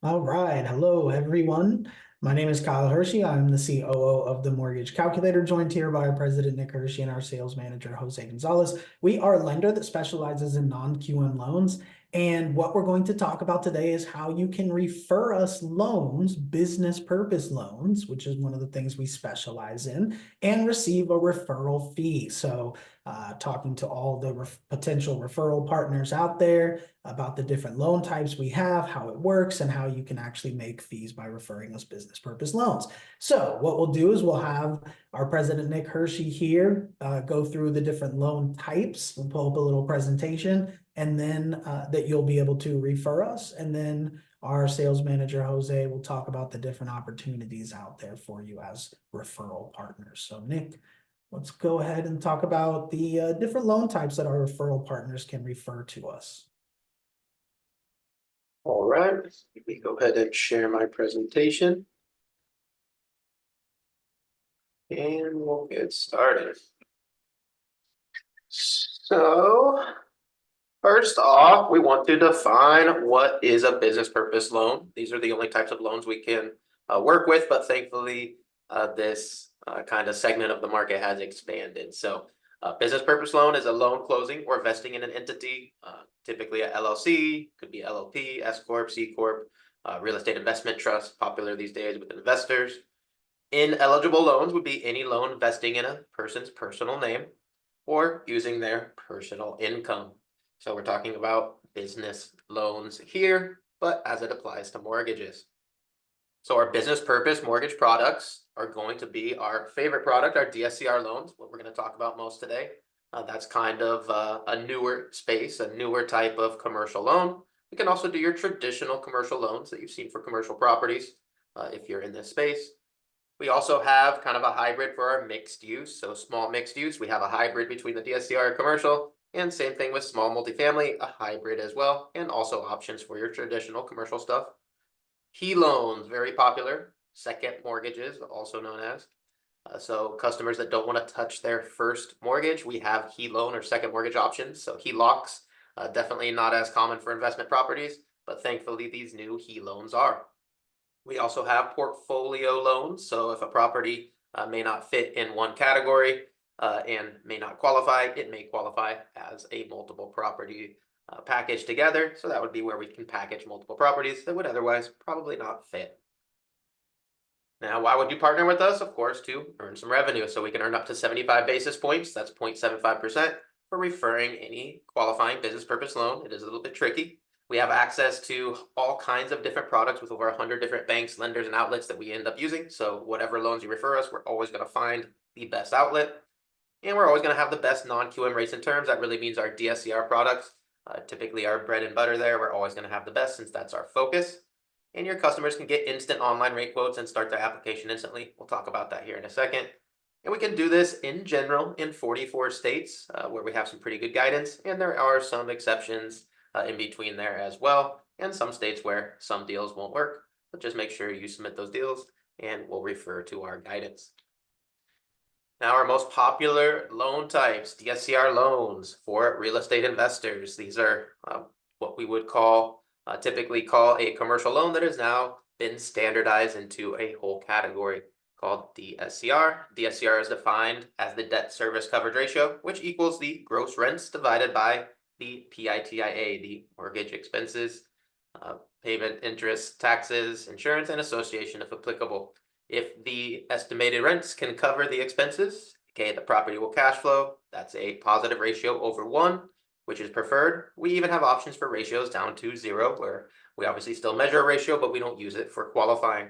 All right. Hello, everyone. My name is Kyle Hershey. I'm the COO of the Mortgage Calculator, joined here by our president, Nick Hershey, and our sales manager, Jose Gonzalez. We are a lender that specializes in non-QM loans. And what we're going to talk about today is how you can refer us loans, business purpose loans, which is one of the things we specialize in, and receive a referral fee. So, talking to all the potential referral partners out there about the different loan types we have, how it works, and how you can actually make fees by referring us business purpose loans. So what we'll do is we'll have our president, Nick Hershey, here go through the different loan types. We'll pull up a little presentation, and then that you'll be able to refer us. And then our sales manager, Jose, will talk about the different opportunities out there for you as referral partners. So Nick, let's go ahead and talk about the different loan types that our referral partners can refer to us. All right, let me go ahead and share my presentation. And we'll get started. So, first off, we want to define what is a business purpose loan. These are the only types of loans we can work with, but thankfully, this kind of segment of the market has expanded. So, business purpose loan is a loan closing or vesting in an entity, typically a LLC, could be LLP, S Corp, C Corp, real estate investment trust, popular these days with investors. Ineligible loans would be any loan vesting in a person's personal name or using their personal income. So we're talking about business loans here, but as it applies to mortgages. So our business purpose mortgage products are going to be our favorite product, our DSCR loans, what we're going to talk about most today. That's kind of a newer space, a newer type of commercial loan. You can also do your traditional commercial loans that you've seen for commercial properties if you're in this space. We also have kind of a hybrid for our mixed use. So small mixed use, we have a hybrid between the DSCR and commercial, and same thing with small multifamily, a hybrid as well, and also options for your traditional commercial stuff. HE loans, very popular, second mortgages, also known as. So customers that don't want to touch their first mortgage, we have HE loan or second mortgage options. So HE locks, definitely not as common for investment properties, but thankfully these new HE loans are. We also have portfolio loans. So if a property may not fit in one category and may not qualify, it may qualify as a multiple property package together. So that would be where we can package multiple properties that would otherwise probably not fit. Now, why would you partner with us? Of course, to earn some revenue. So we can earn up to 75 basis points. That's 0.75% for referring any qualifying business purpose loan. It is a little bit tricky. We have access to all kinds of different products with over 100 different banks, lenders, and outlets that we end up using. So whatever loans you refer us, we're always going to find the best outlet. And we're always going to have the best non-QM rates and terms. That really means our DSCR products, typically our bread and butter there. We're always going to have the best since that's our focus. And your customers can get instant online rate quotes and start their application instantly. We'll talk about that here in a second. And we can do this in general in 44 states where we have some pretty good guidance. And there are some exceptions in between there as well, and some states where some deals won't work, but just make sure you submit those deals and we'll refer to our guidance. Now, our most popular loan types, DSCR loans for real estate investors. These are what we would typically call a commercial loan that has now been standardized into a whole category called DSCR. DSCR is defined as the debt service coverage ratio, which equals the gross rents divided by the PITIA, the mortgage expenses, payment, interest, taxes, insurance, and association if applicable. If the estimated rents can cover the expenses, okay, the property will cash flow. That's a positive ratio over 1, which is preferred. We even have options for ratios down to 0, where we obviously still measure a ratio, but we don't use it for qualifying.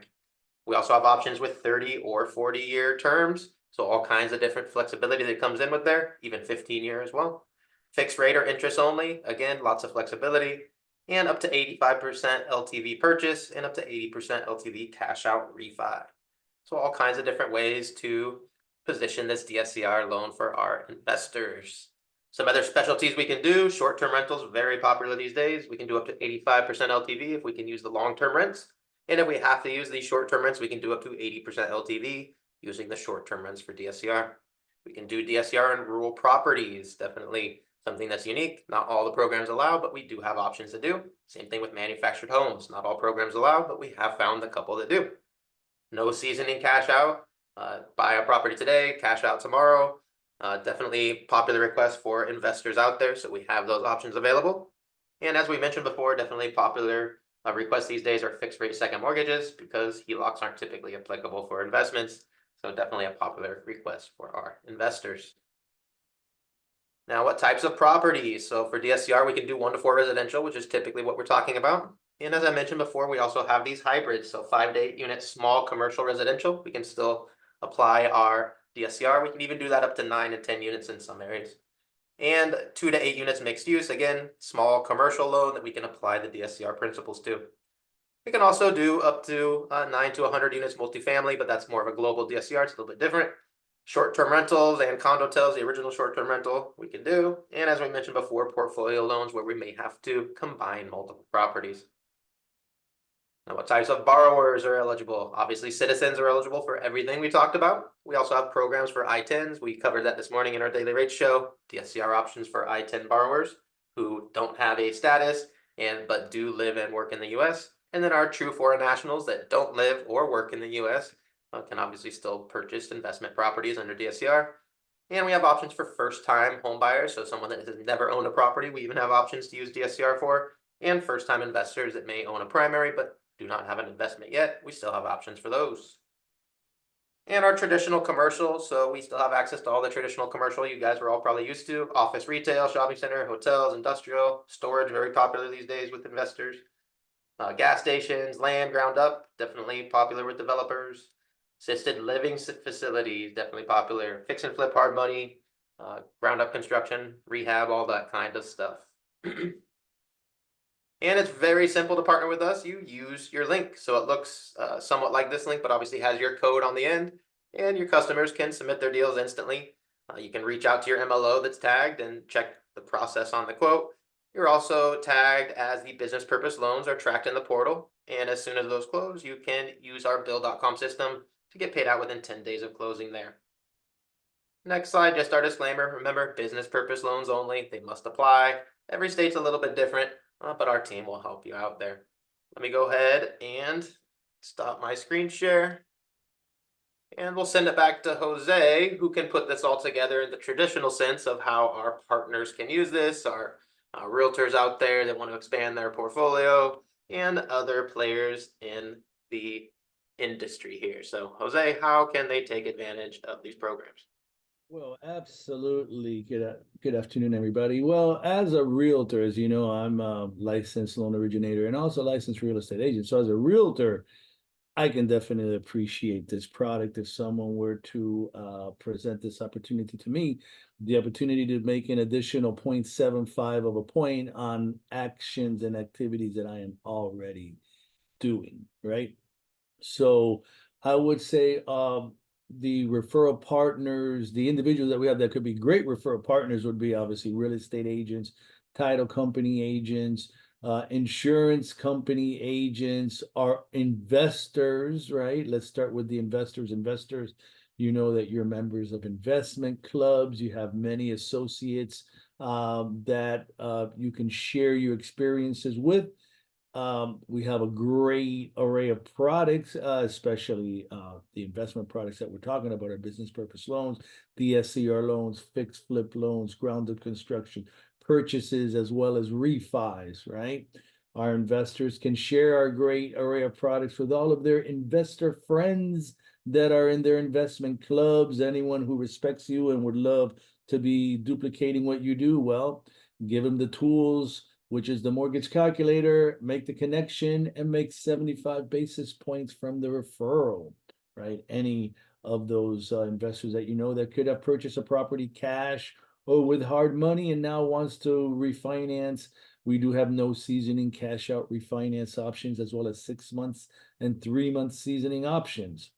We also have options with 30 or 40-year terms, so all kinds of different flexibility that comes in with there, even 15-year as well. Fixed rate or interest only, again, lots of flexibility, and up to 85% LTV purchase and up to 80% LTV cash out refi. So all kinds of different ways to position this DSCR loan for our investors. Some other specialties we can do, short-term rentals, very popular these days. We can do up to 85% LTV if we can use the long-term rents. And if we have to use these short-term rents, we can do up to 80% LTV using the short-term rents for DSCR. We can do DSCR in rural properties, definitely something that's unique. Not all the programs allow, but we do have options to do. Same thing with manufactured homes. Not all programs allow, but we have found a couple that do. No seasoning cash out. Buy a property today, cash out tomorrow. Definitely popular request for investors out there, so we have those options available. And as we mentioned before, definitely popular requests these days are fixed rate second mortgages because HELOCs aren't typically applicable for investments. So definitely a popular request for our investors. Now, what types of properties? So for DSCR, we can do 1 to 4 residential, which is typically what we're talking about. And as I mentioned before, we also have these hybrids. So 5 to 8 unit small commercial residential. We can still apply our DSCR. We can even do that up to 9 and 10 units in some areas. And 2 to 8 units mixed use. Again, small commercial loan that we can apply the DSCR principles to. We can also do up to 9 to 100 units multifamily, but that's more of a global DSCR. It's a little bit different. Short-term rentals and condotels, the original short-term rental, we can do. And as we mentioned before, portfolio loans where we may have to combine multiple properties. Now, what types of borrowers are eligible? Obviously, citizens are eligible for everything we talked about. We also have programs for I-10s. We covered that this morning in our daily rate show. DSCR options for I-10 borrowers who don't have a status but do live and work in the U.S. And then our true foreign nationals that don't live or work in the U.S. Can obviously still purchase investment properties under DSCR. And we have options for first-time home buyers, so someone that has never owned a property. We even have options to use DSCR for, and first-time investors that may own a primary but do not have an investment yet. We still have options for those. And our traditional commercial, so we still have access to all the traditional commercial you guys are all probably used to. Office, retail, shopping center, hotels, industrial, storage, very popular these days with investors. Gas stations, land, ground up, definitely popular with developers. Assisted living facilities, definitely popular. Fix and flip hard money, ground up construction, rehab, all that kind of stuff. And it's very simple to partner with us. You use your link. So it looks somewhat like this link, but obviously has your code on the end. And your customers can submit their deals instantly. You can reach out to your MLO that's tagged and check the process on the quote. You're also tagged as the business purpose loans are tracked in the portal. And as soon as those close, you can use our bill.com system to get paid out within 10 days of closing there. Next slide, just our disclaimer. Remember, business purpose loans only. They must apply. Every state's a little bit different, but our team will help you out there. Let me go ahead and stop my screen share. And we'll send it back to Jose, who can put this all together in the traditional sense of how our partners can use this, our realtors out there that want to expand their portfolio, and other players in the industry here. So, Jose, how can they take advantage of these programs? Well, absolutely. Good afternoon, everybody. Well, as a realtor, as you know, I'm a licensed loan originator and also a licensed real estate agent. So as a realtor, I can definitely appreciate this product. If someone were to present this opportunity to me, the opportunity to make an additional 0.75 of a point on actions and activities that I am already doing, right? So I would say the referral partners, the individuals that we have that could be great referral partners would be obviously real estate agents, title company agents, insurance company agents, our investors, right? Let's start with the investors. Investors, you know that you're members of investment clubs. You have many associates that you can share your experiences with. We have a great array of products, especially the investment products that we're talking about, our business purpose loans, the SCR loans, fixed flip loans, grounded construction, purchases, as well as refis, right? Our investors can share our great array of products with all of their investor friends that are in their investment clubs. Anyone who respects you and would love to be duplicating what you do, well, give them the tools, which is the mortgage calculator, make the connection, and make 75 basis points from the referral, right? Any of those investors that you know that could have purchased a property cash or with hard money and now wants to refinance, we do have no seasoning cash out refinance options, as well as 6 months and 3 month seasoning options,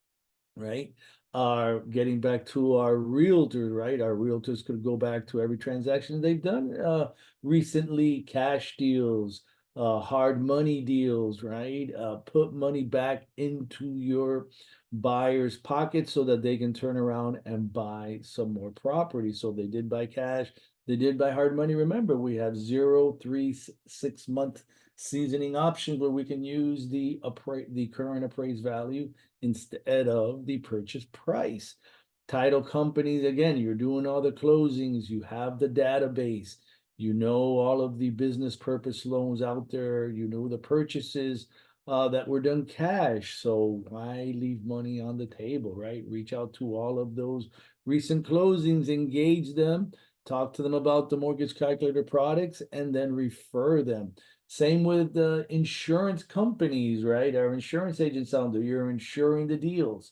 right? Getting back to our realtors, right? Our realtors could go back to every transaction they've done recently, cash deals, hard money deals, right? Put money back into your buyer's pocket so that they can turn around and buy some more property. So if they did buy cash, They did buy hard money. Remember, we have 0, 3, 6 month seasoning options where we can use the current appraised value instead of the purchase price. Title companies, again, you're doing all the closings, you have the database, you know all of the business purpose loans out there, you know the purchases that were done cash. So why leave money on the table, right? Reach out to all of those recent closings, engage them, talk to them about the mortgage calculator products, and then refer them. Same with the insurance companies, right? Our insurance agents out there, you're insuring the deals.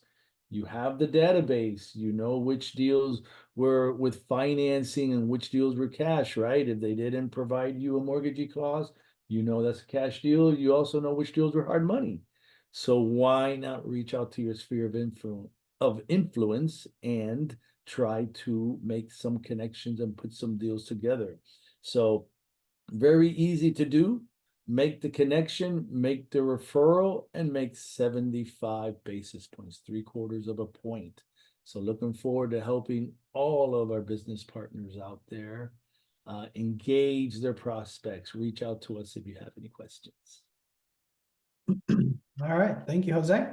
You have the database, you know which deals were with financing and which deals were cash, right? If they didn't provide you a mortgagee clause, you know that's a cash deal. You also know which deals were hard money. So why not reach out to your sphere of influence and try to make some connections and put some deals together? So very easy to do. Make the connection, make the referral, and make 75 basis points, 3/4 of a point. So looking forward to helping all of our business partners out there engage their prospects. Reach out to us if you have any questions. All right, thank you, Jose.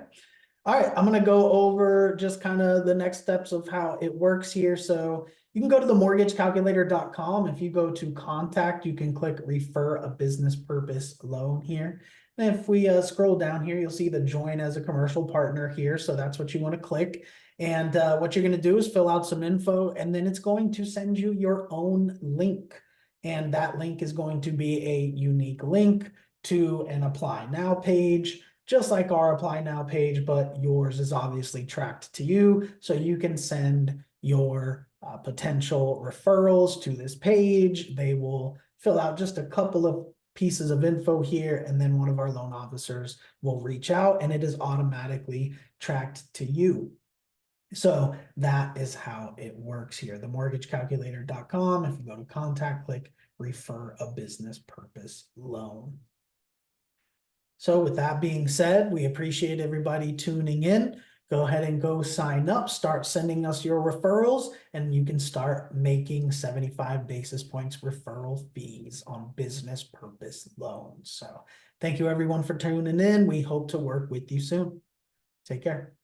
All right, I'm gonna go over just kind of the next steps of how it works here. So you can go to the mortgagecalculator.com. If you go to contact, you can click refer a business purpose loan here. And if we scroll down here, you'll see the join as a commercial partner here. So that's what you want to click. And what you're going to do is fill out some info, and then it's going to send you your own link. And that link is going to be a unique link to an apply now page, just like our apply now page, but yours is obviously tracked to you. So you can send your potential referrals to this page. They will fill out just a couple of pieces of info here, and then one of our loan officers will reach out, and it is automatically tracked to you. So that is how it works here. The mortgagecalculator.com. If you go to contact, click refer a business purpose loan. So with that being said, we appreciate everybody tuning in. Go ahead and go sign up, start sending us your referrals, and you can start making 75 basis points referral fees on business purpose loans. So thank you everyone for tuning in. We hope to work with you soon. Take care.